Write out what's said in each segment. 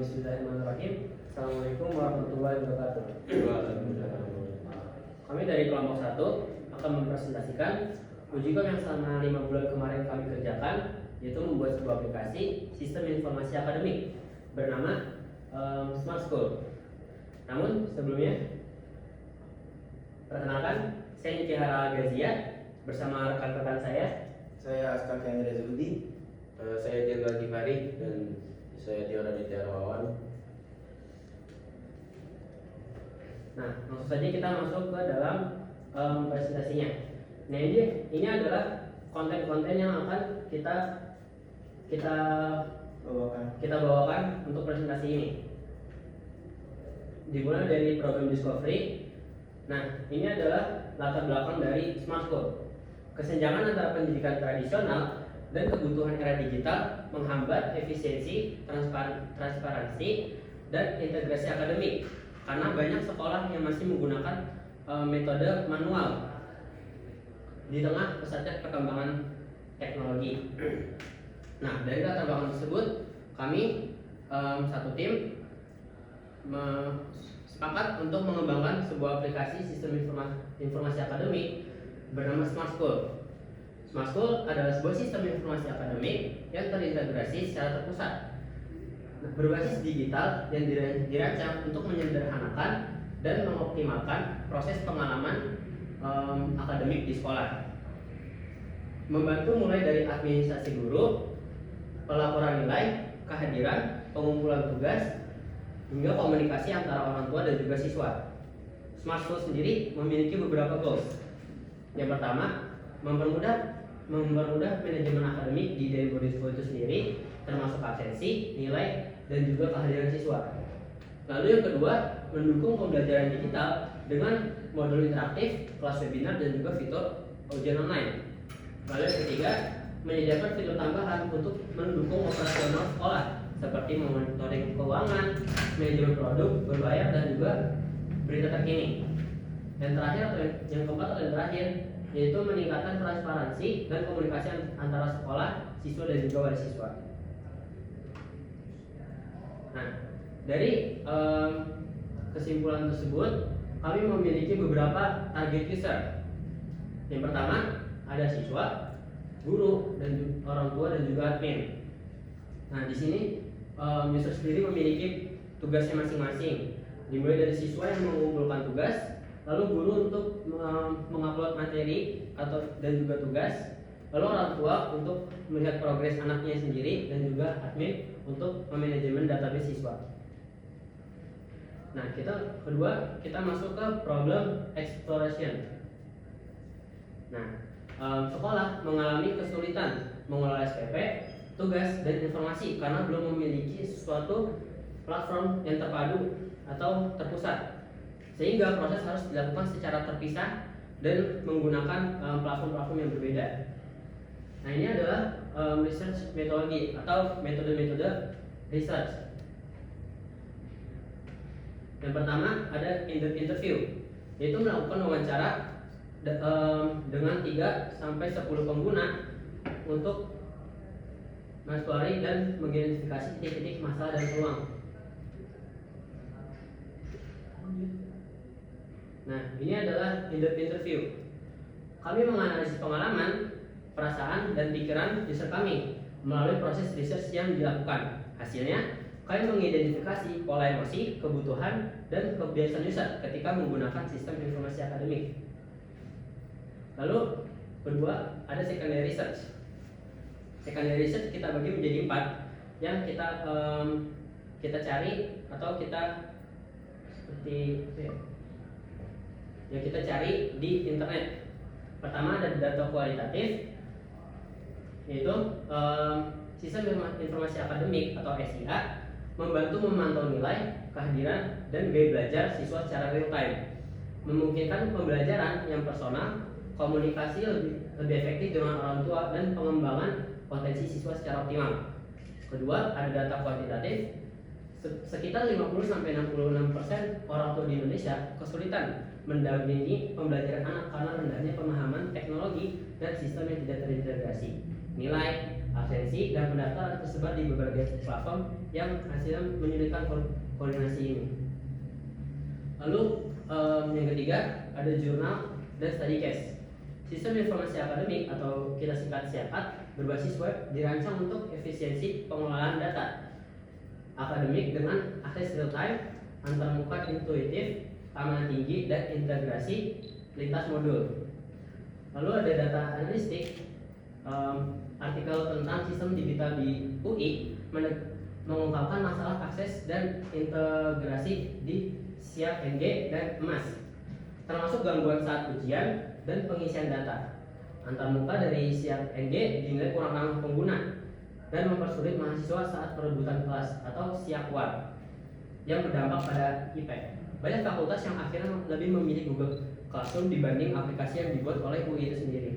Bismillahirrahmanirrahim. Assalamualaikum warahmatullahi wabarakatuh. Kami dari kelompok 1 akan mempresentasikan uji kom yang selama 5 bulan kemarin kami kerjakan, yaitu membuat sebuah aplikasi sistem informasi akademik bernama Smart School. Namun sebelumnya, perkenalkan, saya Nikihara Gazia bersama rekan-rekan saya. Saya Askar Kandra Zubudi. Saya Jenderal Givari dan saya Tio Raditya Rawawan. Nah, langsung saja kita masuk ke dalam presentasinya. Nah, ini adalah konten-konten yang akan kita bawakan untuk presentasi ini. Dimulai dari program discovery. Nah, ini adalah latar belakang dari Smart School. Kesenjangan antara pendidikan tradisional dan kebutuhan era digital menghambat efisiensi, transparansi, dan integrasi akademik karena banyak sekolah yang masih menggunakan metode manual di tengah pesatnya perkembangan teknologi. Nah, dari latar belakang tersebut, kami satu tim sepakat untuk mengembangkan sebuah aplikasi sistem informasi akademik bernama Smart School. Smart School adalah sebuah sistem informasi akademik yang terintegrasi secara terpusat, berbasis digital yang dirancang untuk menyederhanakan dan mengoptimalkan proses pengalaman akademik di sekolah. Membantu mulai dari administrasi guru, pelaporan nilai, kehadiran, pengumpulan tugas, hingga komunikasi antara orang tua dan juga siswa. Smart School sendiri memiliki beberapa goals. Yang pertama, mempermudah manajemen akademik di dalam body school itu sendiri, termasuk absensi, nilai, dan juga kehadiran siswa. Lalu yang kedua, mendukung pembelajaran digital dengan modul interaktif, kelas webinar, dan juga fitur ujian online. Lalu yang ketiga, menyediakan fitur tambahan untuk mendukung operasional sekolah seperti monitoring keuangan, manajemen produk, berbayar, dan juga berita terkini. Yang keempat atau yang terakhir, yaitu meningkatkan transparansi dan komunikasi antara sekolah, siswa, dan juga wali siswa. Nah, dari kesimpulan tersebut, kami memiliki beberapa target user. Yang pertama, ada siswa, guru, dan orang tua, dan juga admin. Nah, di sini user sendiri memiliki tugasnya masing-masing. Dimulai dari siswa yang mengumpulkan tugas, lalu guru untuk mengupload materi dan juga tugas, lalu orang tua untuk melihat progres anaknya sendiri, dan juga admin untuk memanajemen database siswa. Nah, kita masuk ke problem exploration. Nah, sekolah mengalami kesulitan mengelola SPP, tugas, dan informasi karena belum memiliki suatu platform yang terpadu atau terpusat, sehingga proses harus dilakukan secara terpisah dan menggunakan platform-platform yang berbeda. Nah, ini adalah research metodologi atau metode-metode research. Yang pertama ada interview, yaitu melakukan wawancara dengan 3 sampai 10 pengguna untuk mengeksplorasi dan mengidentifikasi titik-titik masalah dan peluang. Nah, ini adalah interview. Kami menganalisis pengalaman, perasaan, dan pikiran user kami melalui proses research yang dilakukan. Hasilnya, kami mengidentifikasi pola emosi, kebutuhan, dan kebiasaan user ketika menggunakan sistem informasi akademik. Lalu, kedua, ada secondary research. Secondary research kita bagi menjadi 4 yang kita cari atau kita seperti yang kita cari di internet. Pertama ada data kualitatif, yaitu sistem informasi akademik atau SIA membantu memantau nilai, kehadiran, dan gaya belajar siswa secara real time, memungkinkan pembelajaran yang personal, komunikasi lebih efektif dengan orang tua, dan pengembangan potensi siswa secara optimal. Kedua, ada data kuantitatif. Sekitar 50-66% orang tua di Indonesia kesulitan mendampingi pembelajaran anak karena rendahnya pemahaman teknologi dan sistem yang tidak terintegrasi. Nilai, absensi, dan pendaftaran tersebar di berbagai platform yang hasilnya menyulitkan koordinasi ini. Lalu yang ketiga ada jurnal dan study case. Sistem informasi akademik atau kita singkat SIAKAD berbasis web dirancang untuk efisiensi pengelolaan data akademik dengan akses real time, antarmuka intuitif, keamanan tinggi, dan integrasi lintas modul. Lalu ada data analistik, artikel tentang sistem digital di UI mengungkapkan masalah akses dan integrasi di SIAK NG dan EMAS, termasuk gangguan saat ujian dan pengisian data. Antarmuka dari SIAK NG dinilai kurang ramah pengguna dan mempersulit mahasiswa saat perebutan kelas atau SIAK-WAR yang berdampak pada IP. Banyak fakultas yang akhirnya lebih memilih Google Classroom dibanding aplikasi yang dibuat oleh UI itu sendiri.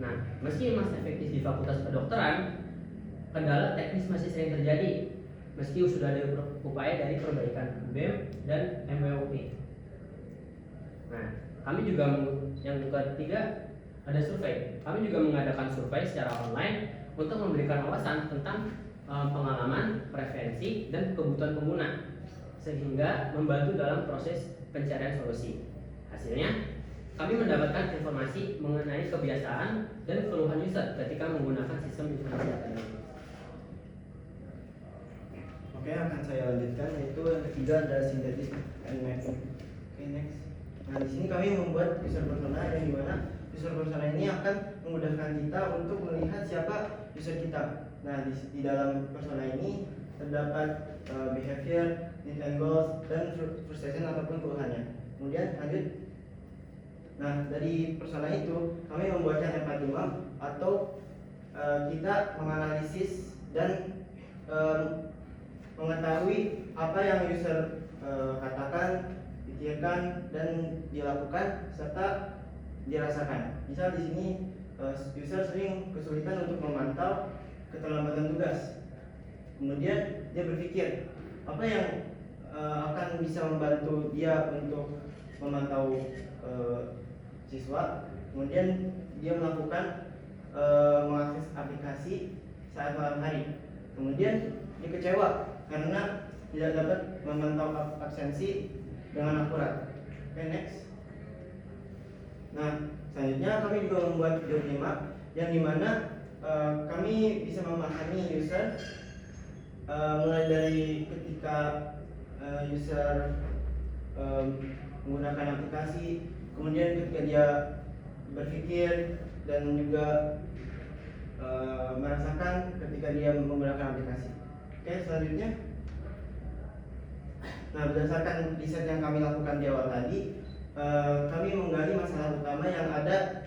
Nah, meski masih efektif di fakultas kedokteran, kendala teknis masih sering terjadi meski sudah ada upaya dari perbaikan BEM dan MWUI. Nah, kami juga yang ketiga ada survei. Kami juga mengadakan survei secara online untuk memberikan wawasan tentang pengalaman, preferensi, dan kebutuhan pengguna, sehingga membantu dalam proses pencarian solusi. Hasilnya, kami mendapatkan informasi mengenai kebiasaan dan keluhan user ketika menggunakan sistem informasi akademik. Oke, akan saya lanjutkan, yaitu yang ketiga ada synthesis and mapping. Oke, next. Nah, di sini kami membuat user persona yang dimana user persona ini akan memudahkan kita untuk melihat siapa user kita. Nah, di dalam persona ini terdapat behavior, need and goals, dan frustration ataupun keluhannya. Kemudian lanjut. Nah, dari persona itu kami membuatkan empathy map atau kita menganalisis dan mengetahui apa yang user katakan, pikirkan, dan dilakukan serta dirasakan. Misal di sini user sering kesulitan untuk memantau keterlambatan tugas. Kemudian dia berpikir apa yang akan bisa membantu dia untuk memantau siswa. Kemudian dia melakukan mengakses aplikasi saat malam hari. Kemudian dia kecewa karena tidak dapat memantau absensi dengan akurat. Oke, next. Nah, selanjutnya kami juga membuat journey map yang dimana kami bisa memahami user mulai dari ketika user menggunakan aplikasi, kemudian ketika dia berpikir, dan juga merasakan ketika dia menggunakan aplikasi. Oke, selanjutnya. Nah, berdasarkan riset yang kami lakukan di awal tadi, kami menggali masalah utama yang ada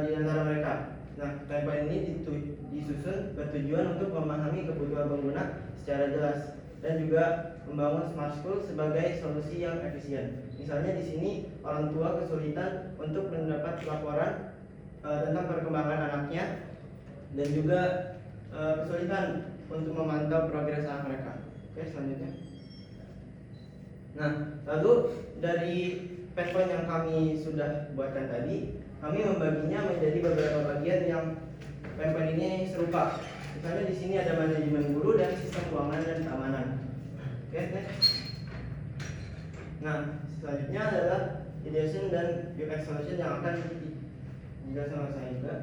di antara mereka. Nah, timeline ini disusun bertujuan untuk memahami kebutuhan pengguna secara jelas dan juga membangun smart school sebagai solusi yang efisien. Misalnya di sini orang tua kesulitan untuk mendapat laporan tentang perkembangan anaknya dan juga kesulitan untuk memantau progres anak mereka. Oke, selanjutnya. Nah, lalu dari pain point yang kami sudah buatkan tadi, kami membaginya menjadi beberapa bagian yang pain point ini serupa. Misalnya di sini ada manajemen guru dan sistem keuangan dan keamanan. Oke, next. Nah, selanjutnya adalah ideation dan UX solution yang akan dijelaskan oleh saya juga.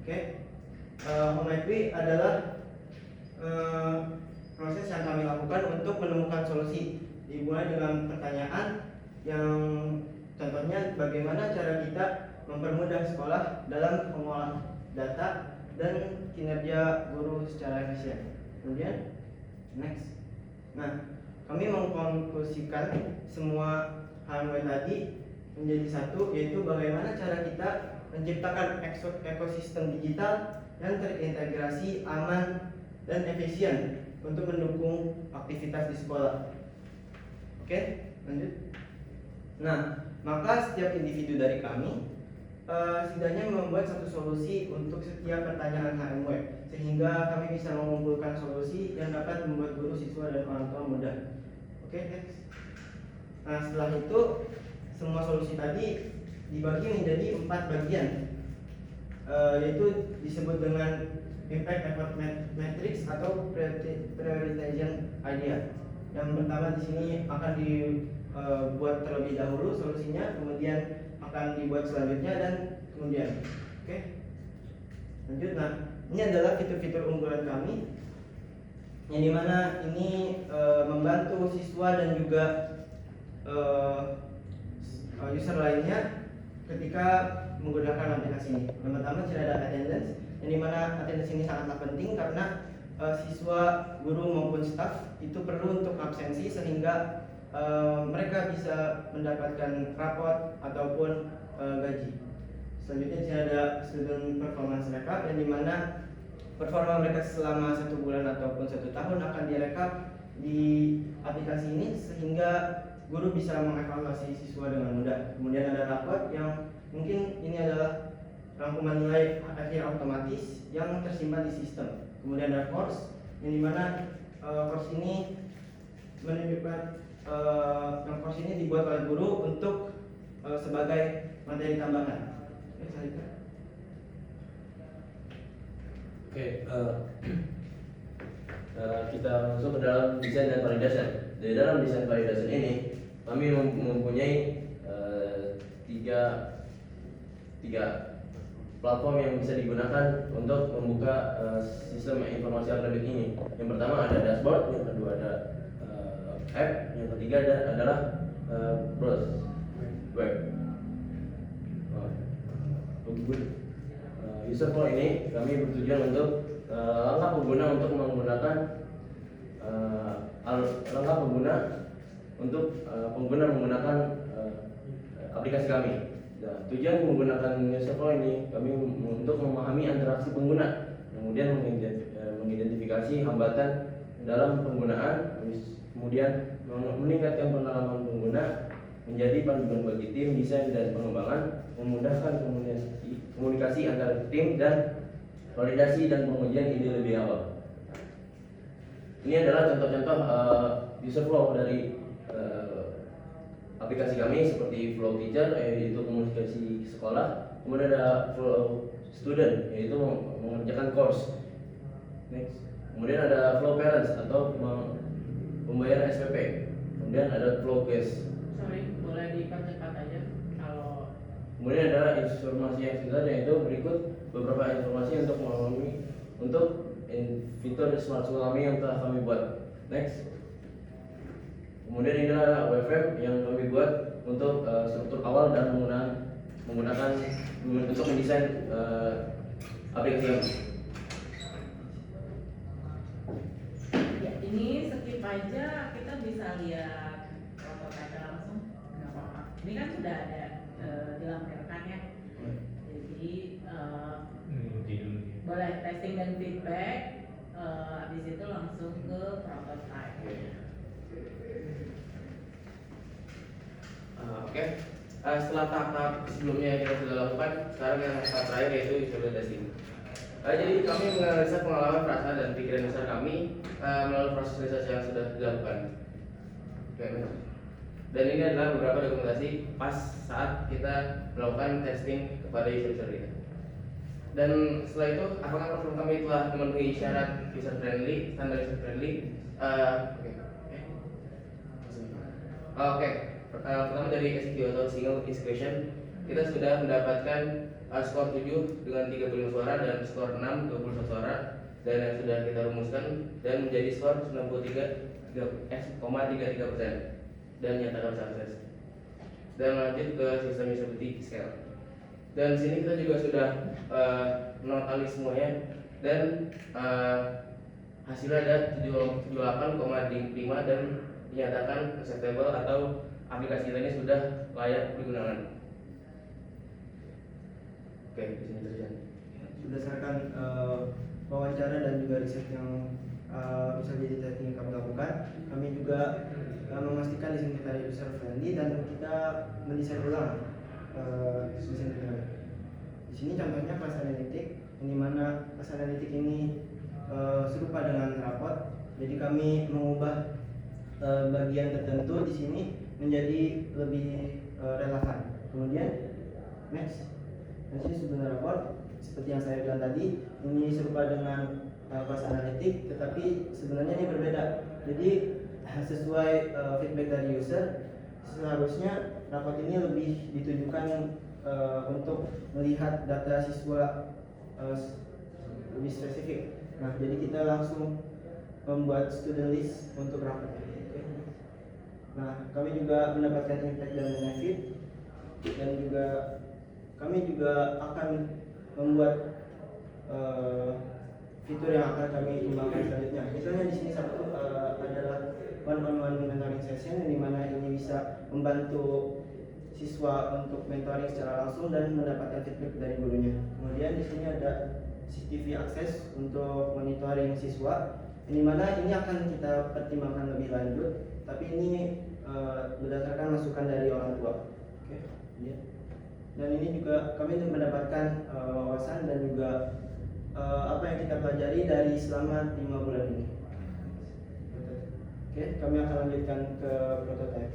Oke, Homework adalah proses yang kami lakukan untuk menemukan solusi. Dimulai dengan pertanyaan yang contohnya bagaimana cara kita mempermudah sekolah dalam mengolah data dan kinerja guru secara efisien. Kemudian next. Nah, kami mengkonklusikan semua hal tadi menjadi satu, yaitu bagaimana cara kita menciptakan ekosistem digital yang terintegrasi, aman, dan efisien untuk mendukung aktivitas di sekolah. Oke, lanjut. Nah, maka setiap individu dari kami setidaknya membuat satu solusi untuk setiap pertanyaan HMW, sehingga kami bisa mengumpulkan solusi yang dapat membuat guru, siswa, dan orang tua mudah. Oke, next. Nah, setelah itu semua solusi tadi dibagi menjadi 4 bagian. yaitu disebut dengan impact effort matrix atau prioritization idea. Yang pertama di sini akan dibuat terlebih dahulu solusinya, kemudian akan dibuat selanjutnya dan kemudian. Oke. Lanjut. Nah, ini adalah fitur-fitur unggulan kami yang dimana ini membantu siswa dan juga user lainnya ketika menggunakan aplikasi ini. Yang pertama sudah ada attendance, yang dimana attendance ini sangatlah penting karena siswa, guru maupun staff itu perlu untuk absensi sehingga mereka bisa mendapatkan rapot ataupun gaji. Selanjutnya di sini ada student performance record, yang dimana performa mereka selama 1 bulan ataupun 1 tahun akan direkap di aplikasi ini sehingga guru bisa mengevaluasi siswa dengan mudah. Kemudian ada rapot yang mungkin ini adalah rangkuman nilai akhir otomatis yang tersimpan di sistem. Kemudian ada course, yang dimana course ini menunjukkan course ini dibuat oleh guru untuk sebagai materi tambahan. Oke, kita masuk ke dalam desain dan validasi. Di dalam desain validasi ini kami mempunyai tiga platform yang bisa digunakan untuk membuka sistem informasi akademik ini. Yang pertama ada dashboard, yang kedua ada app, yang ketiga adalah browse web. User flow ini kami bertujuan untuk langkah pengguna untuk menggunakan langkah pengguna untuk pengguna menggunakan aplikasi kami. Nah, tujuan menggunakan user flow ini kami untuk memahami interaksi pengguna, kemudian mengidentifikasi hambatan dalam penggunaan, kemudian meningkatkan pengalaman pengguna, menjadi panduan bagi tim desain dan pengembangan, memudahkan komunikasi antara tim dan validasi dan pengujian ide lebih awal. Ini adalah contoh-contoh user flow dari aplikasi kami, seperti flow teacher yaitu komunikasi sekolah, kemudian ada flow student yaitu mengerjakan course. Next. Kemudian ada flow parents atau pembayaran SPP. Kemudian ada flow guest. Sorry, boleh dipercepat aja kalau. Kemudian ada informasi yang selanjutnya, yaitu berikut beberapa informasi untuk memahami fitur smart school kami yang telah kami buat. Next. Kemudian ini adalah wireframe yang kami buat untuk struktur awal dan menggunakan untuk mendesain aplikasi kami. Ya, ini skip aja, kita bisa lihat prototipe langsung, nggak apa-apa. Ini kan sudah ada dilampirkan ya. Jadi boleh testing dan feedback, habis itu langsung ke prototype. Oke. Setelah tahap sebelumnya kita sudah lakukan, sekarang yang tahap terakhir yaitu validasi. Jadi kami menganalisa pengalaman, perasaan dan pikiran besar kami melalui proses riset yang sudah dilakukan. Oke. Dan ini adalah beberapa dokumentasi pas saat kita melakukan testing kepada user kita. Dan setelah itu, apakah platform kami telah memenuhi syarat user friendly, standar user friendly? Oke. Pertama dari SQ atau single execution, kita sudah mendapatkan skor 7 dengan 35 suara dan skor 6 21 suara, dan yang sudah kita rumuskan dan menjadi skor 93,33% dan nyatakan sukses. Dan lanjut ke sistem usability scale. Dan sini kita juga sudah menotali semuanya, dan hasilnya ada 78,5 dan dinyatakan acceptable atau aplikasi ini sudah layak digunakan. Oke, di sini terjadi. Berdasarkan wawancara dan juga riset yang bisa jadi testing yang kami lakukan, kami juga memastikan desain kita user friendly dan kita mendesain ulang desain kita. Di sini contohnya kelas analitik, yang dimana kelas analitik ini serupa dengan rapot. Jadi kami mengubah bagian tertentu di sini menjadi lebih relevan. Kemudian next, ini sebenarnya raport. seperti yang saya bilang tadi, ini serupa dengan kelas analitik, tetapi sebenarnya ini berbeda. Jadi sesuai feedback dari user, seharusnya rapot ini lebih ditujukan untuk melihat data siswa lebih spesifik. Nah, jadi kita langsung membuat student list untuk rapot. Nah, kami juga mendapatkan impact dan benefit, dan juga kami juga akan membuat fitur yang akan kami kembangkan selanjutnya. Misalnya di sini satu adalah one-on-one mentoring session, di mana ini bisa membantu siswa untuk mentoring secara langsung dan mendapatkan feedback dari gurunya. Kemudian di sini ada CCTV access untuk monitoring siswa, di mana ini akan kita pertimbangkan lebih lanjut, tapi ini berdasarkan masukan dari orang tua. Oke, ya. Dan ini juga kami mendapatkan wawasan dan juga apa yang kita pelajari dari selama 5 bulan ini. Oke, kami akan lanjutkan ke prototype.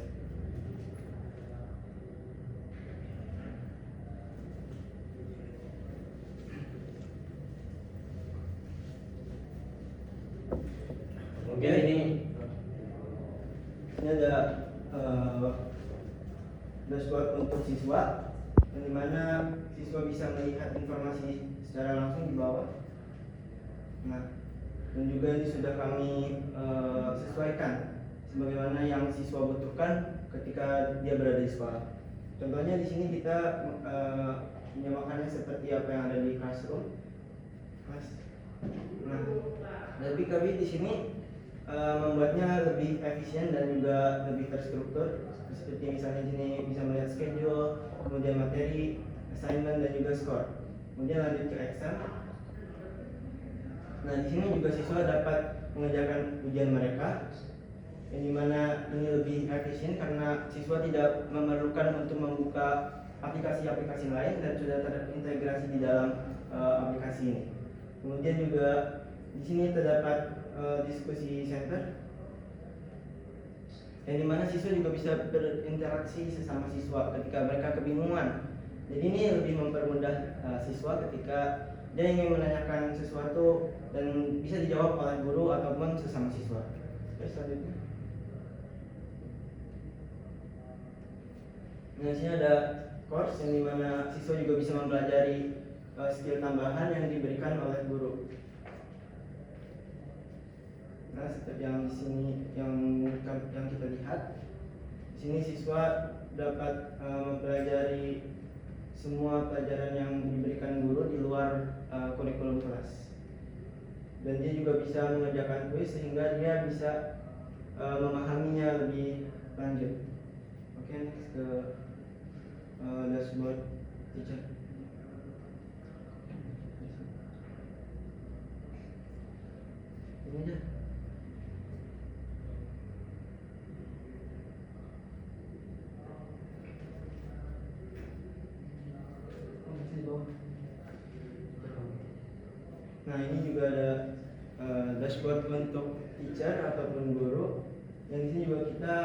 Mungkin ini ada dashboard untuk siswa, di mana siswa bisa melihat informasi secara langsung di bawah. Nah, dan juga ini sudah kami sesuaikan sebagaimana yang siswa butuhkan ketika dia berada di sekolah. Contohnya di sini kita menyamakannya seperti apa yang ada di classroom. Nah, tapi kami di sini membuatnya lebih efisien dan juga lebih terstruktur. Seperti misalnya di sini bisa melihat schedule, kemudian materi, assignment dan juga skor. Kemudian lanjut ke Excel. Nah, di sini juga siswa dapat mengerjakan ujian mereka, yang dimana ini lebih efisien karena siswa tidak memerlukan untuk membuka aplikasi-aplikasi lain dan sudah terintegrasi di dalam aplikasi ini. Kemudian juga di sini terdapat diskusi center, yang dimana siswa juga bisa berinteraksi sesama siswa ketika mereka kebingungan. Jadi ini lebih mempermudah siswa ketika dia ingin menanyakan sesuatu dan bisa dijawab oleh guru ataupun sesama siswa. Oke, selanjutnya. Nah, di sini ada course yang dimana siswa juga bisa mempelajari skill tambahan yang diberikan oleh guru. Nah, seperti yang di sini yang kita lihat, di sini siswa dapat mempelajari semua pelajaran yang diberikan guru di luar kurikulum kelas. Dan dia juga bisa mengerjakan kuis sehingga dia bisa memahaminya lebih lanjut. Oke, next ke dashboard teacher. Ini aja. Nah, ini juga ada dashboard untuk teacher ataupun guru. Yang di sini juga kita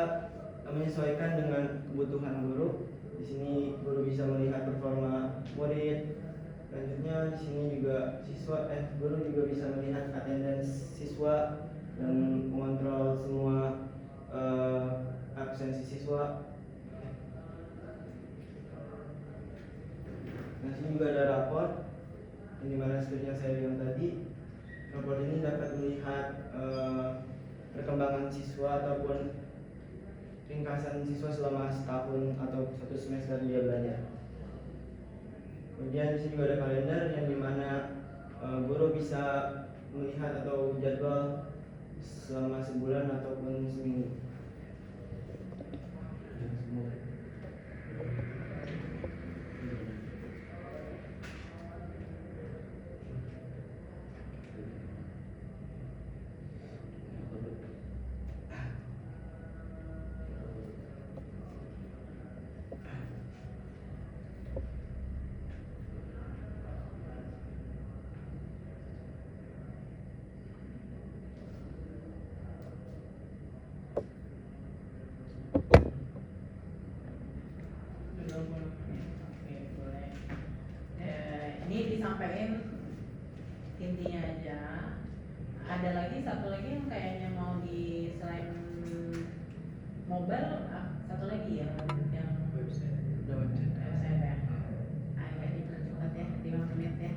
menyesuaikan dengan kebutuhan guru. Di sini guru bisa melihat performa murid. Selanjutnya di sini juga guru juga bisa melihat attendance siswa dan mengontrol semua absensi siswa. Nah, sini juga ada raport, yang dimana seperti yang saya bilang tadi, raport ini dapat melihat perkembangan siswa ataupun ringkasan siswa selama setahun atau 1 semester dia belajar. Kemudian di sini juga ada kalender yang dimana guru bisa melihat atau jadwal selama sebulan ataupun seminggu. ini disampaikan intinya aja. Ada lagi satu lagi yang kayaknya mau di selain mobile, satu lagi ya yang website ya. Agak dipercepat ya, 5 menit ya.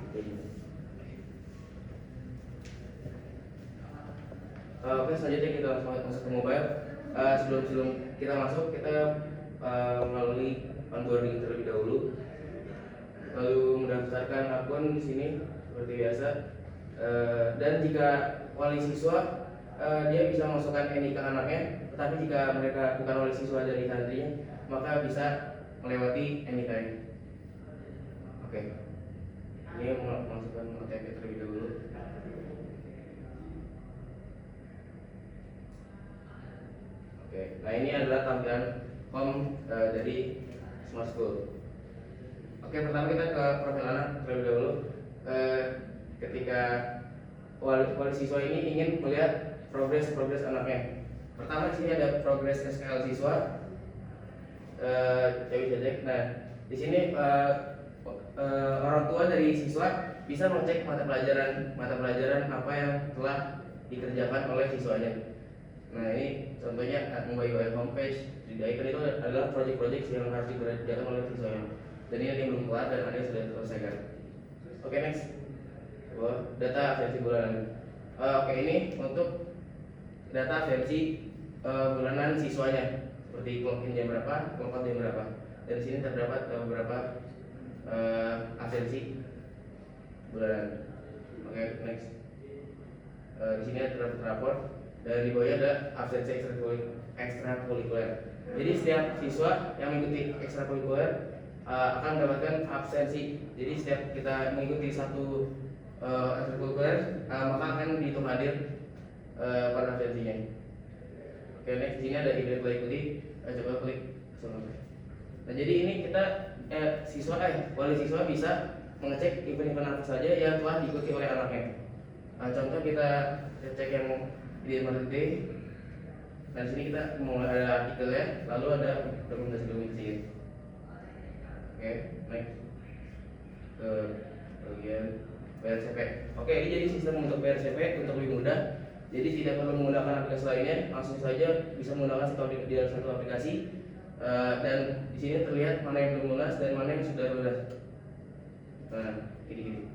Oke. Oke, selanjutnya kita langsung masuk ke mobile. Sebelum kita masuk, kita melalui onboarding terlebih dahulu, lalu mendaftarkan akun di sini seperti biasa. Dan jika wali siswa, dia bisa memasukkan NIK anaknya, tetapi jika mereka bukan wali siswa dari santrinya, maka bisa melewati NIK-nya. Oke, ini memasukkan OTP terlebih dahulu. Oke, nah ini adalah tampilan home dari Smart School. Oke, pertama kita ke profil anak terlebih dahulu. Ketika wali siswa ini ingin melihat progres anaknya. Pertama di sini ada progres SKL siswa. Bisa cek. Nah, di sini orang tua dari siswa bisa mengecek mata pelajaran apa yang telah dikerjakan oleh siswanya. Nah, ini contohnya UI homepage di icon itu adalah project-project yang harus dikerjakan oleh siswanya. Dan ini yang belum kelar dan ada yang sudah diselesaikan. Oke, next. Data absensi bulanan. Oke, ini untuk data absensi bulanan siswanya. Seperti clock in jam berapa, clock out jam berapa. Dan di sini terdapat beberapa absensi bulanan. Oke, next. Di sini terdapat rapor. Dan di bawahnya ada absensi ekstrakurikuler. Jadi setiap siswa yang mengikuti ekstrakurikuler akan mendapatkan absensi. Jadi setiap kita mengikuti satu ekstrakurikuler, maka akan dihitung hadir pada absensinya. Oke, next, di sini ada ide play ikuti. Coba klik selesai. Nah, jadi ini kita wali siswa bisa mengecek event-event apa saja yang telah diikuti oleh anaknya. Contoh kita cek yang di marketing. Nah, di sini kita mau ada artikelnya, lalu ada dokumentasi. Oke, next ke bagian BRCP. Oke, ini jadi sistem untuk BRCP untuk lebih mudah. Jadi tidak perlu menggunakan aplikasi lainnya, langsung saja bisa menggunakan satu aplikasi. Dan di sini terlihat mana yang belum lunas dan mana yang sudah lunas. Nah, ini.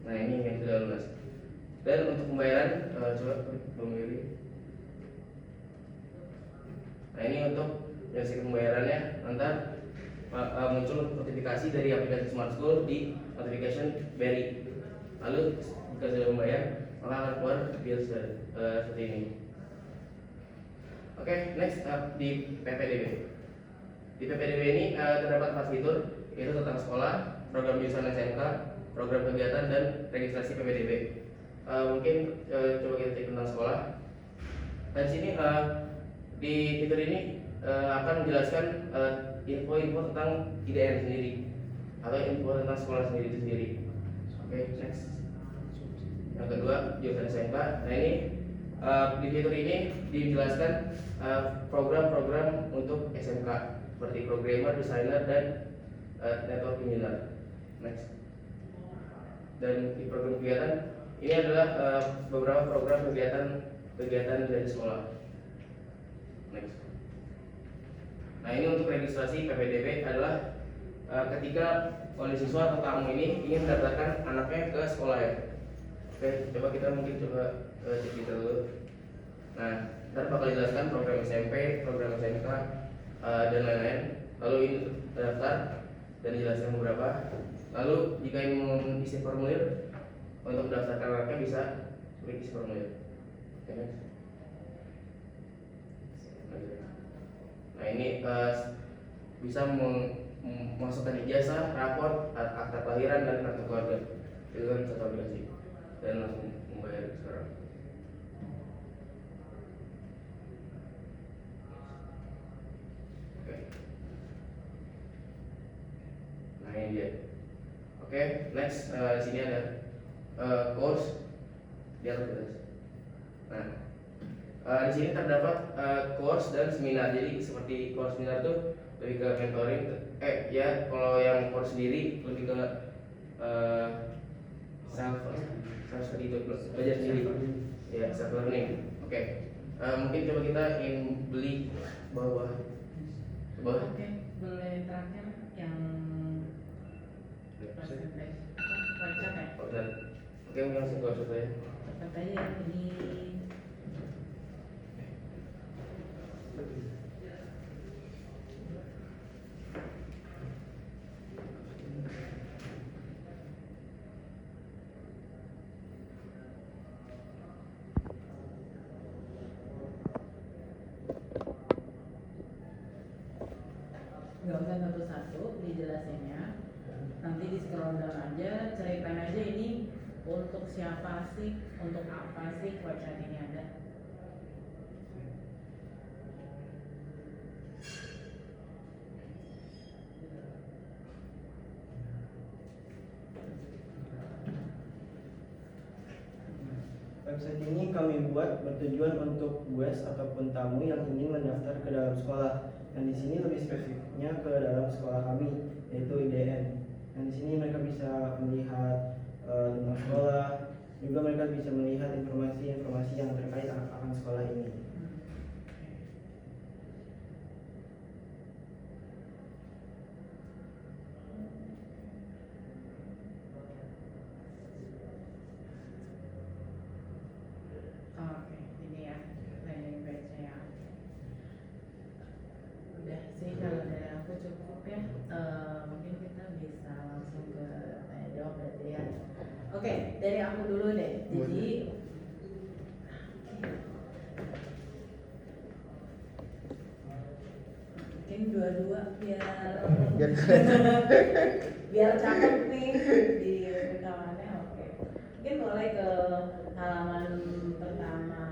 Nah, ini yang sudah lunas. Dan untuk pembayaran, coba pemilih. Nah, ini untuk hasil pembayarannya, nanti muncul notifikasi dari aplikasi Smart School di notification berry. Lalu jika sudah membayar, maka akan keluar bill seperti ini. Oke, next di PPDB. Di PPDB ini terdapat 4 fitur, yaitu tentang sekolah, program jurusan SMK, program kegiatan, dan registrasi PPDB. Mungkin coba kita cek tentang sekolah. Dan di sini di fitur ini akan menjelaskan info-info tentang IDN sendiri atau info tentang sekolah sendiri. Oke, next. Yang kedua, jurusan SMK. Nah, ini di fitur ini dijelaskan program-program untuk SMK seperti programmer, designer, dan network engineer. Next. Dan di program kegiatan ini adalah beberapa program kegiatan dari sekolah. Next. Nah, ini untuk registrasi PPDB adalah ketika wali siswa atau tamu ini ingin mendaftarkan anaknya ke sekolah ya. Oke, coba kita cek kita dulu. Nah, ntar bakal jelaskan program SMP, program SMK, dan lain-lain. Lalu ini daftar dan dijelaskan beberapa. Lalu jika ingin mengisi formulir untuk mendaftarkan anaknya bisa klik isi formulir. Oke, next. Nah, ini bisa memasukkan ijazah, rapor, akta kelahiran, dan kartu keluarga. Itu kan satu aplikasi. Dan langsung membayar sekarang. Oke. Nah, ini dia. Oke, next. Di sini ada course dialog bebas. Nah, di sini terdapat course dan seminar. Jadi seperti course seminar tuh lebih ke mentoring. Ya kalau yang course sendiri lebih ke self study itu belajar sendiri. Ya, self learning. Oke. Mungkin coba kita ingin beli bawah. Oke, boleh terakhir yang percentage website ya? Oke, mungkin langsung ke website ya. Cepat aja ya, ini nggak usah satu-satu dijelasinnya, nanti di scroll down aja, ceritain aja ini untuk siapa sih, untuk apa sih website ini ada. Website ini kami buat bertujuan untuk guest ataupun tamu yang ingin mendaftar ke dalam sekolah. Dan di sini lebih spesifiknya ke dalam sekolah kami, yaitu IDN. Dan di sini mereka bisa melihat tentang sekolah, juga mereka bisa melihat informasi-informasi yang terkait akan sekolah ini. Oke, ini ya landing page-nya ya. Udah sih kalau dari aku cukup ya. Mungkin kita bisa langsung ke tanya jawab berarti ya. Oke, dari aku dulu deh. Jadi mungkin dua-dua biar cakep nih di rekamannya. Oke, mungkin mulai ke halaman pertama.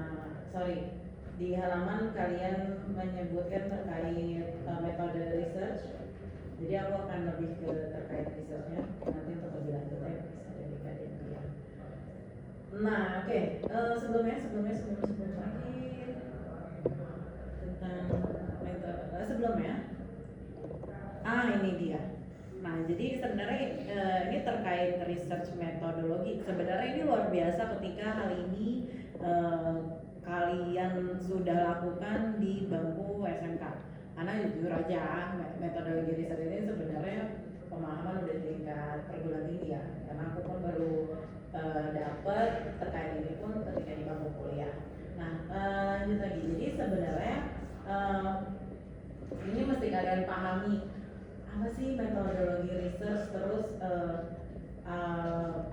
Di halaman kalian menyebutkan terkait metode research. Jadi aku akan lebih ke terkait researchnya, nanti untuk lebih lanjut ya bisa dari kalian dia. Nah, oke. Sebelum lagi tentang metode sebelumnya. Ini dia. Nah, jadi sebenarnya ini terkait research metodologi. Sebenarnya ini luar biasa ketika hal ini kalian sudah lakukan di bangku SMK. Karena jujur aja metodologi riset ini sebenarnya pemahaman udah tingkat perguruan tinggi ya. Karena aku pun baru dapat terkait ini pun ketika di bangku kuliah. Nah, lanjut lagi. Jadi sebenarnya ini mesti kalian pahami apa sih metodologi research, terus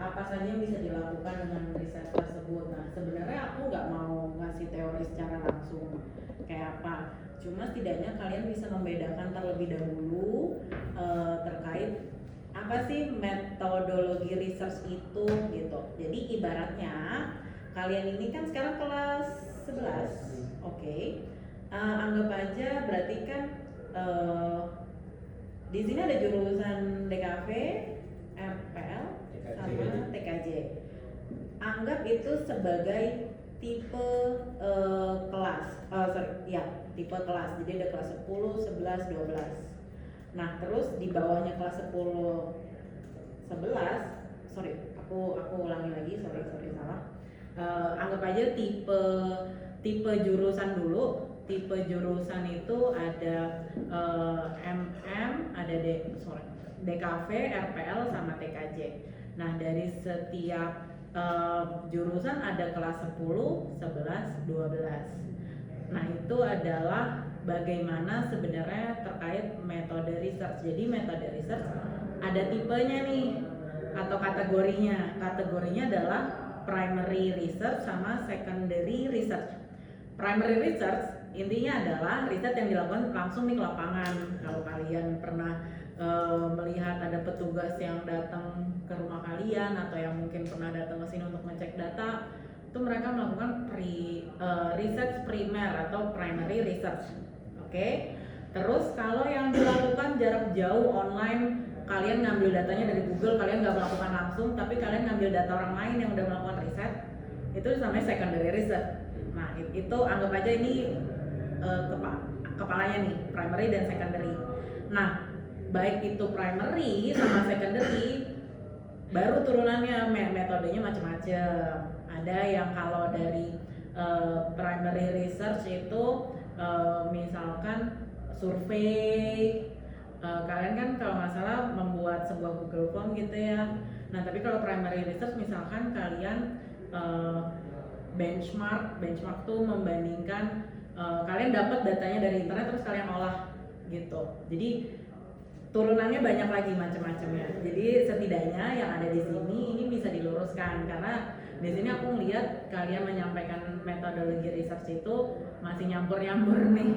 apa saja yang bisa dilakukan dengan riset tersebut. Nah, sebenarnya aku nggak mau ngasih teori secara langsung kayak apa, cuma setidaknya kalian bisa membedakan terlebih dahulu terkait apa sih metodologi research itu gitu. Jadi ibaratnya kalian ini kan sekarang kelas 11, oke. Anggap aja berarti kan di sini ada jurusan DKV, RPL, sama TKJ. Anggap itu sebagai tipe kelas, tipe kelas. Jadi ada kelas 10, 11, 12. Nah, terus di bawahnya kelas 10, 11, aku ulangi lagi, salah. Anggap aja tipe jurusan dulu. Tipe jurusan itu ada ada DKV, RPL, sama TKJ. Nah, dari setiap jurusan ada kelas 10, 11, 12. Nah, itu adalah bagaimana sebenarnya terkait metode research. Jadi metode research ada tipenya nih atau kategorinya. Kategorinya adalah primary research sama secondary research. Primary research intinya adalah riset yang dilakukan langsung di lapangan. Kalau kalian pernah melihat ada petugas yang datang ke rumah kalian atau yang mungkin pernah datang ke sini untuk ngecek data, itu mereka melakukan research primer atau primary research. Oke. Terus kalau yang dilakukan jarak jauh online kalian ngambil datanya dari Google, kalian nggak melakukan langsung, tapi kalian ngambil data orang lain yang udah melakukan riset, itu namanya secondary research. Nah itu anggap aja ini kepalanya nih, primary dan secondary. Nah baik itu primary sama secondary, baru turunannya metodenya macam-macam. Ada yang kalau dari primary research itu misalkan survei, kalian kan kalau nggak salah membuat sebuah Google Form gitu ya. Nah tapi kalau primary research misalkan kalian benchmark tuh membandingkan kalian dapat datanya dari internet terus kalian olah gitu. Jadi turunannya banyak lagi macam-macamnya. Jadi setidaknya yang ada di sini ini bisa diluruskan, karena di sini aku melihat kalian menyampaikan metodologi research itu masih nyampur-nyampur nih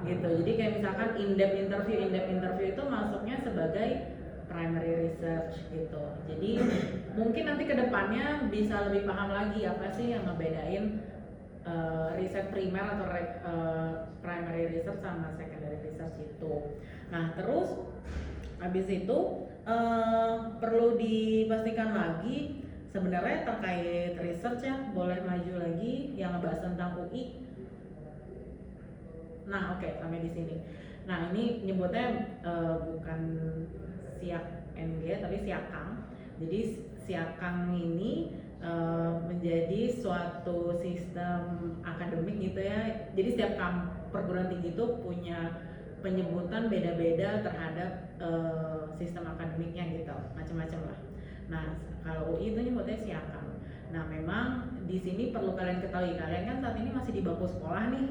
gitu. Jadi kayak misalkan in-depth interview itu masuknya sebagai primary research gitu. Jadi mungkin nanti kedepannya bisa lebih paham lagi apa sih yang ngebedain riset primer atau primary research sama secondary research itu. Nah terus habis itu perlu dipastikan lagi sebenarnya terkait research ya, boleh maju lagi yang ngebahas tentang UI. Nah oke, sampai di sini. Nah ini nyebutnya bukan SIAK NG tapi SIAKang. Jadi SIAKang ini menjadi suatu sistem akademik gitu ya. Jadi setiap perguruan tinggi itu punya penyebutan beda-beda terhadap sistem akademiknya gitu, macam-macam lah. Nah kalau UI itu nyebutnya SIAKang. Nah memang di sini perlu kalian ketahui, kalian kan saat ini masih di bangku sekolah nih.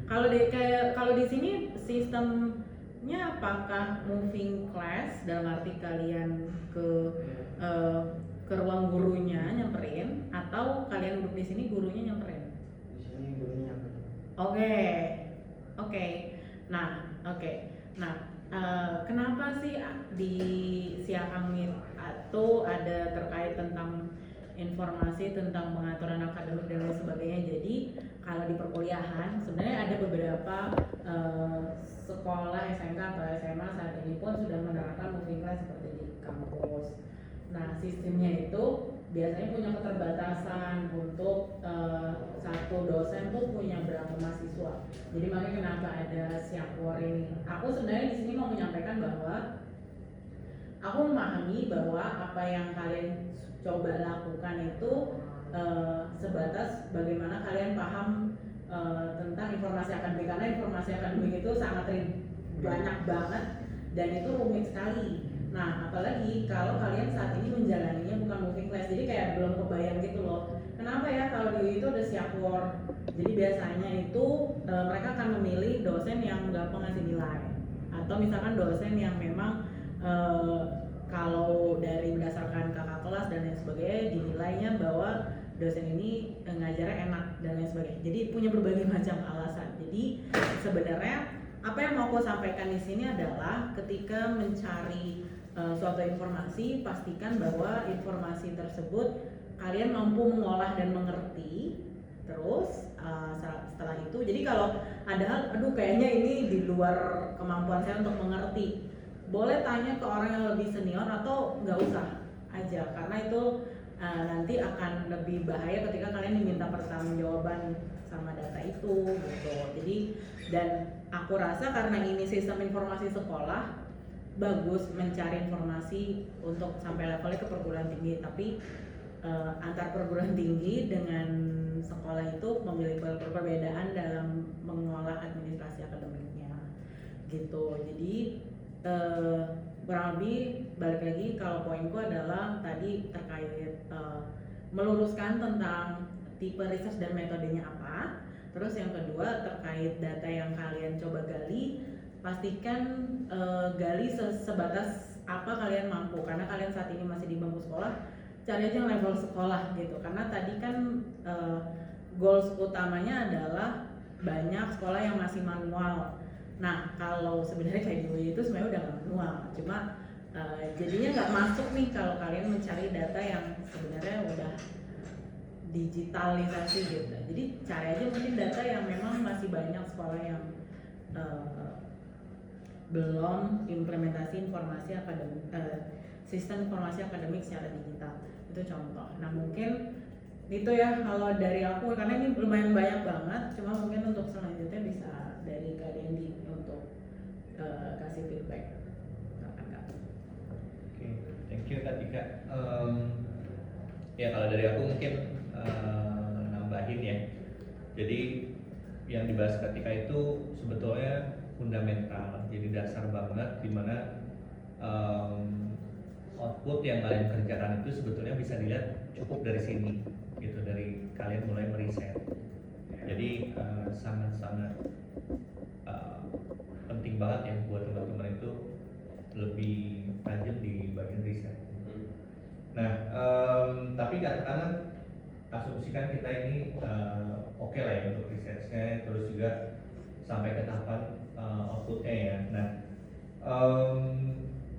Kalau di sini sistemnya apakah moving class, dalam arti kalian ke ruang gurunya nyamperin, atau kalian duduk di sini gurunya nyamperin? Di sini gurunya nyamperin. Oke. Nah, kenapa sih di SIAKang itu ada terkait tentang informasi tentang pengaturan akademik dan lain sebagainya. Jadi kalau di perkuliahan sebenarnya ada beberapa sekolah SMK atau SMA saat ini pun sudah menerapkan moving class seperti di kampus. Nah sistemnya itu biasanya punya keterbatasan untuk satu dosen tuh punya berapa mahasiswa. Jadi makanya kenapa ada SIAKWAR ini. Aku sebenarnya di sini mau menyampaikan bahwa aku memahami bahwa apa yang kalian coba lakukan itu sebatas bagaimana kalian paham tentang informasi akademik, karena informasi akademik itu sangat banyak banget dan itu rumit sekali. Nah apalagi kalau kalian saat ini menjalaninya bukan moving class, jadi kayak belum kebayang gitu loh. Kenapa ya kalau di itu ada SIAKWAR? Jadi biasanya itu mereka akan memilih dosen yang gampang ngasih nilai, atau misalkan dosen yang memang kalau dari berdasarkan kakak kelas dan lain sebagainya dinilainya bahwa dosen ini ngajarnya enak dan lain sebagainya. Jadi punya berbagai macam alasan. Jadi sebenarnya apa yang mau aku sampaikan di sini adalah ketika mencari suatu informasi, pastikan bahwa informasi tersebut kalian mampu mengolah dan mengerti. Terus setelah itu, jadi kalau ada hal, aduh kayaknya ini di luar kemampuan saya untuk mengerti, boleh tanya ke orang yang lebih senior atau nggak usah aja, karena itu nanti akan lebih bahaya ketika kalian diminta pertanggungjawaban sama data itu gitu. Jadi dan aku rasa karena ini sistem informasi sekolah, bagus mencari informasi untuk sampai levelnya ke perguruan tinggi, tapi antar perguruan tinggi dengan sekolah itu memiliki perbedaan dalam mengolah administrasi akademiknya gitu. Jadi kurang lebih balik lagi, kalau poinku adalah tadi terkait meluruskan tentang tipe research dan metodenya apa. Terus yang kedua terkait data yang kalian coba gali, pastikan gali sebatas apa kalian mampu, karena kalian saat ini masih di bangku sekolah, cari aja level sekolah gitu. Karena tadi kan goals utamanya adalah banyak sekolah yang masih manual. Nah kalau sebenarnya kayak gue itu sebenarnya udah nggak manual, cuma jadinya nggak masuk nih kalau kalian mencari data yang sebenarnya udah digitalisasi gitu. Jadi cari aja mungkin data yang memang masih banyak sekolah yang belum implementasi informasi akademik, sistem informasi akademik secara digital. Itu contoh. Nah mungkin itu ya kalau dari aku, karena ini lumayan banyak banget, cuma mungkin untuk selanjutnya bisa dari Kak Dendi untuk kasih feedback. Silakan, Kak. Oke, thank you Kak Tika. Ya kalau dari aku mungkin nambahin ya. Jadi yang dibahas Kak Tika itu sebetulnya fundamental, jadi dasar banget dimana output yang kalian kerjakan itu sebetulnya bisa dilihat cukup dari sini, gitu, dari kalian mulai meriset. Jadi sangat-sangat penting banget ya buat teman-teman itu lebih tajam di bagian riset. Nah, tapi katakanlah asumsikan kita ini oke lah ya untuk risetnya, terus juga sampai ke tahapan outputnya ya. Nah,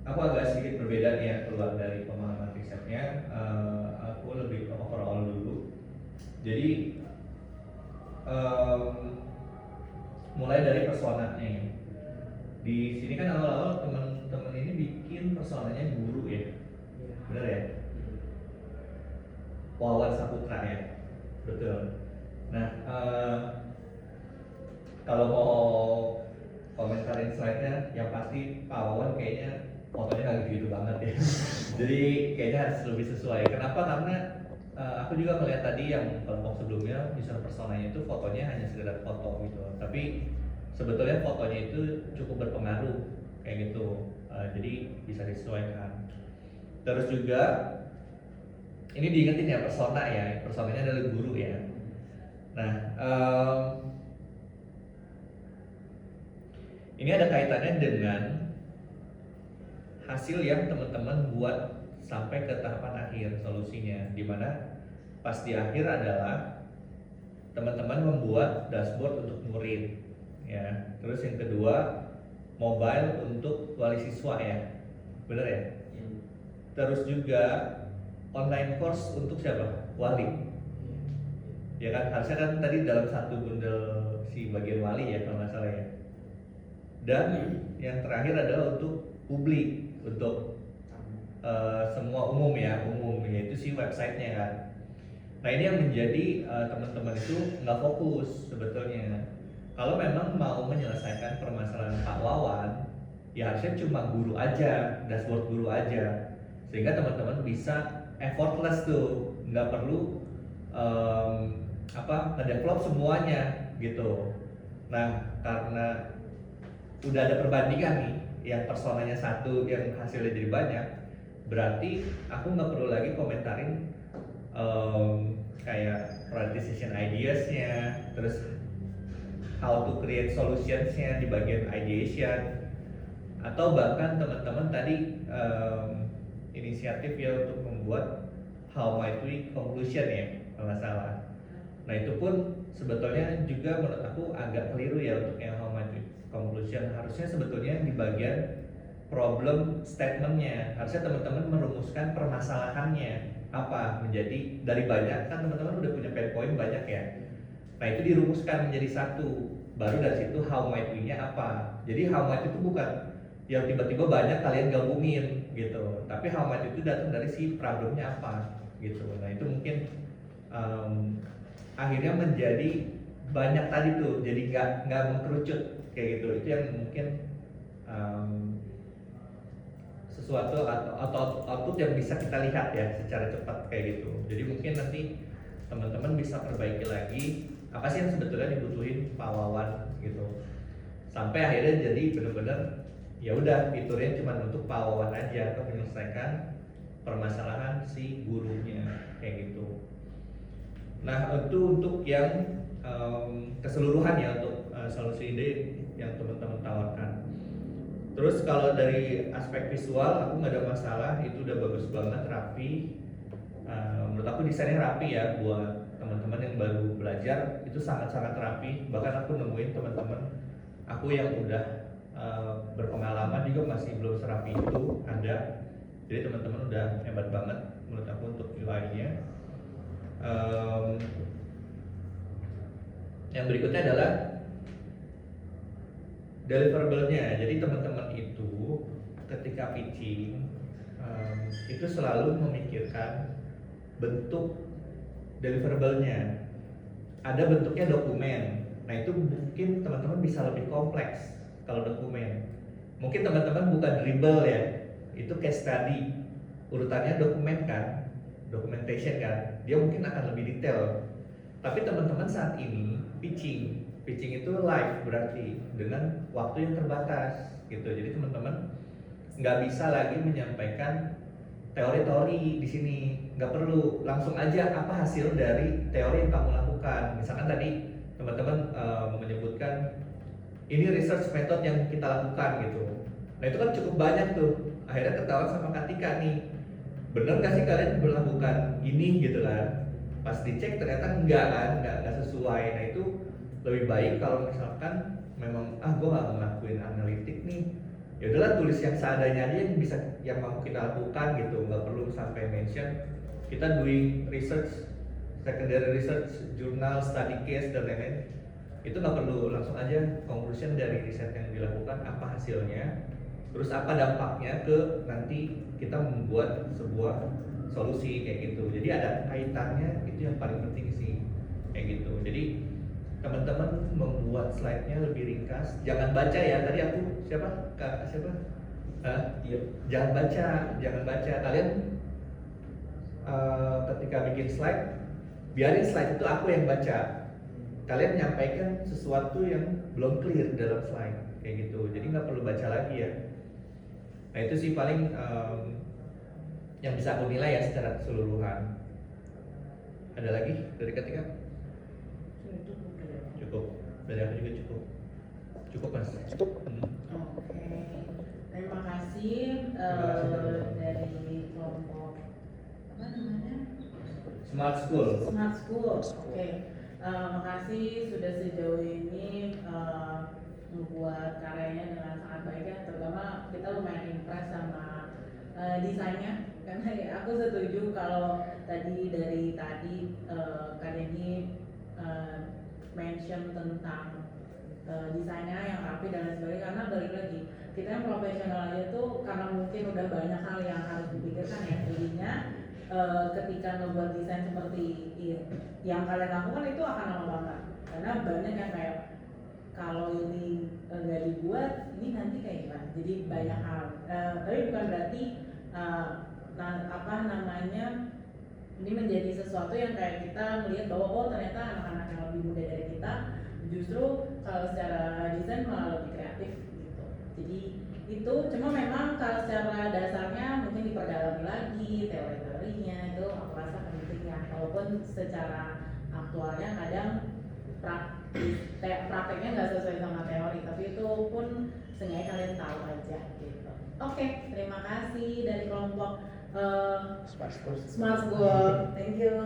aku agak sedikit berbeda nih ya keluar dari pemahaman risetnya. Aku lebih ke overall dulu. Jadi mulai dari personanya ya. Di sini kan awal-awal teman-teman ini bikin personanya guru ya, bener ya? Wawan Saputra ya, betul. Nah, kalau mau komentarin slide-nya, yang pasti Pak Wawan kayaknya fotonya nggak gitu banget ya. Jadi kayaknya harus lebih sesuai. Kenapa? Karena aku juga melihat tadi yang kelompok sebelumnya, misalnya personanya itu fotonya hanya sekedar foto gitu. Tapi sebetulnya fotonya itu cukup berpengaruh kayak gitu. Jadi bisa disesuaikan. Terus juga ini diingetin ya persona ya, personanya adalah guru ya. Nah, ini ada kaitannya dengan hasil yang teman-teman buat sampai ke tahapan akhir solusinya, dimana pas di akhir adalah teman-teman membuat dashboard untuk murid ya. Terus yang kedua mobile untuk wali siswa ya, bener ya? Terus juga online course untuk siapa? Wali. Ya kan, harusnya kan tadi dalam satu bundel si bagian wali ya kalau nggak salah ya. Dan yang terakhir adalah untuk publik, untuk semua umum ya, yaitu si websitenya kan. Nah ini yang menjadi teman-teman itu nggak fokus sebetulnya. Kalau memang mau menyelesaikan permasalahan Pak Wawan, ya harusnya cuma guru aja, dashboard guru aja, sehingga teman-teman bisa effortless tuh, nggak perlu ngedevelop semuanya gitu. Nah karena udah ada perbandingan nih, yang personanya satu, yang hasilnya jadi banyak, berarti aku nggak perlu lagi komentarin kayak prioritization ideas-nya, terus how to create solutions-nya di bagian ideation, atau bahkan teman-teman tadi inisiatif ya untuk membuat how might we conclusion ya kalau nggak salah. Nah itu pun sebetulnya juga menurut aku agak keliru ya untuk yang how might we conclusion. Harusnya sebetulnya di bagian problem statementnya, harusnya teman-teman merumuskan permasalahannya apa, menjadi dari banyak kan teman-teman udah punya pain point banyak ya. Nah itu dirumuskan menjadi satu, baru dari situ how might we-nya apa. Jadi how might itu bukan yang tiba-tiba banyak kalian gabungin gitu, tapi how might itu datang dari si problemnya apa gitu. Nah itu mungkin akhirnya menjadi banyak tadi tuh, jadi nggak mengkerucut kayak gitu. Itu yang mungkin sesuatu atau output yang bisa kita lihat ya secara cepat kayak gitu. Jadi mungkin nanti teman-teman bisa perbaiki lagi apa sih yang sebetulnya dibutuhin Pak Wawan gitu, sampai akhirnya jadi benar-benar ya udah fiturnya cuma untuk Pak Wawan aja untuk menyelesaikan permasalahan si gurunya kayak gitu. Nah itu untuk yang keseluruhan ya, untuk solusi ide yang teman-teman tawarkan. Terus kalau dari aspek visual aku nggak ada masalah, itu udah bagus banget, rapi. Menurut aku desainnya rapi ya, buat teman-teman yang baru belajar itu sangat-sangat rapi. Bahkan aku nemuin teman-teman aku yang udah berpengalaman juga masih belum serapi itu ada. Jadi teman-teman udah hebat banget menurut aku untuk UI-nya. Yang berikutnya adalah deliverable-nya. Jadi teman-teman ketika pitching itu selalu memikirkan bentuk deliverable-nya. Ada bentuknya dokumen. Nah itu mungkin teman-teman bisa lebih kompleks kalau dokumen. Mungkin teman-teman bukan dribble ya, itu case study. Urutannya dokumen kan, documentation kan. Dia mungkin akan lebih detail. Tapi teman-teman saat ini pitching itu live berarti dengan waktu yang terbatas gitu. Jadi teman-teman nggak bisa lagi menyampaikan teori-teori di sini, nggak perlu, langsung aja apa hasil dari teori yang kamu lakukan. Misalkan tadi teman-teman menyebutkan ini research method yang kita lakukan gitu. Nah itu kan cukup banyak tuh. Akhirnya ketahuan sama Katika nih, bener nggak sih kalian melakukan ini gitu kan? Pas dicek ternyata enggak kan, nggak sesuai. Nah itu lebih baik kalau misalkan memang gue nggak ngelakuin analitik nih, ya udahlah tulis yang seadanya aja yang mau kita lakukan gitu, nggak perlu sampai mention kita doing research, secondary research, jurnal, study case dan lain-lain. Itu nggak perlu, langsung aja conclusion dari riset yang dilakukan apa hasilnya, terus apa dampaknya ke nanti kita membuat sebuah solusi kayak gitu. Jadi ada kaitannya, itu yang paling penting sih kayak gitu. Jadi teman-teman membuat slide-nya lebih ringkas. Jangan baca ya. Tadi aku siapa? Kak siapa? Iya. Jangan baca. Kalian ketika bikin slide, biarin slide itu aku yang baca. Kalian menyampaikan sesuatu yang belum clear dalam slide kayak gitu. Jadi nggak perlu baca lagi ya. Nah itu sih paling yang bisa aku nilai ya secara keseluruhan. Ada lagi dari Katika? Cukup. Dari aku juga cukup mas. Oke, terima kasih dari kelompok apa namanya? Smart School. Smart School. Oke, makasih sudah sejauh ini membuat karyanya dengan sangat baik ya. Terutama kita lumayan impress sama desainnya. Karena ya, aku setuju kalau tadi kalian ini mention tentang desainnya yang rapi dan lain sebagainya, karena balik lagi kita yang profesional aja tuh karena mungkin udah banyak hal yang harus dipikirkan ya, jadinya ketika ngebuat desain seperti yang kalian lakukan itu akan lama banget karena banyak yang kayak kalau ini nggak dibuat ini nanti kayak gimana, jadi banyak hal. Tapi bukan berarti ini menjadi sesuatu yang kayak kita melihat bahwa oh ternyata anak-anak yang lebih muda dari kita justru kalau secara desain malah lebih kreatif gitu. Jadi itu cuma memang kalau secara dasarnya mungkin diperdalami lagi teori-teorinya, itu aku rasa penting ya, walaupun secara aktualnya kadang prakteknya nggak sesuai sama teori, tapi itu pun seenggaknya kalian tahu aja gitu. Oke, terima kasih dari kelompok Smart School. Thank you.